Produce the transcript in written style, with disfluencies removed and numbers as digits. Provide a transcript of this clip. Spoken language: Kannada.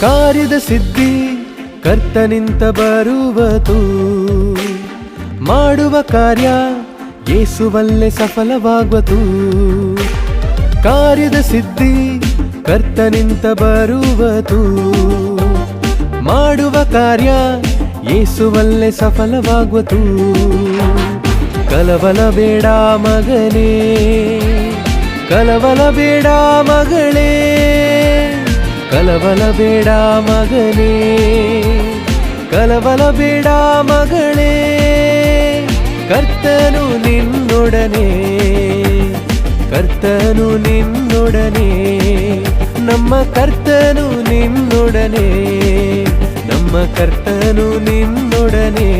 ಕಾರ್ಯದ ಸಿದ್ಧಿ ಕರ್ತನಿಂದ ಬರುವುದು, ಮಾಡುವ ಕಾರ್ಯ ಯೇಸುವಲ್ಲೇ ಸಫಲವಾಗುವುದು. ಕಾರ್ಯದ ಸಿದ್ಧಿ ಕರ್ತನಿಂದ ಬರುವುದು, ಮಾಡುವ ಕಾರ್ಯ ಯೇಸುವಲ್ಲೇ ಸಫಲವಾಗುವುದು. ಕಲವಲ ಬೇಡ ಮಗನೇ, ಕಲವಲ ಬೇಡ ಮಗಳೇ, ಕಲವಲ ಬೇಡ ಮಗನೇ, ಕಲವಲ ಬೇಡ ಮಗಳೇ. ಕರ್ತನು ನಿನ್ನೊಡನೆ, ಕರ್ತನು ನಿನ್ನೊಡನೆ, ನಮ್ಮ ಕರ್ತನು ನಿನ್ನೊಡನೆ, ನಮ್ಮ ಕರ್ತನು ನಿನ್ನೊಡನೆ.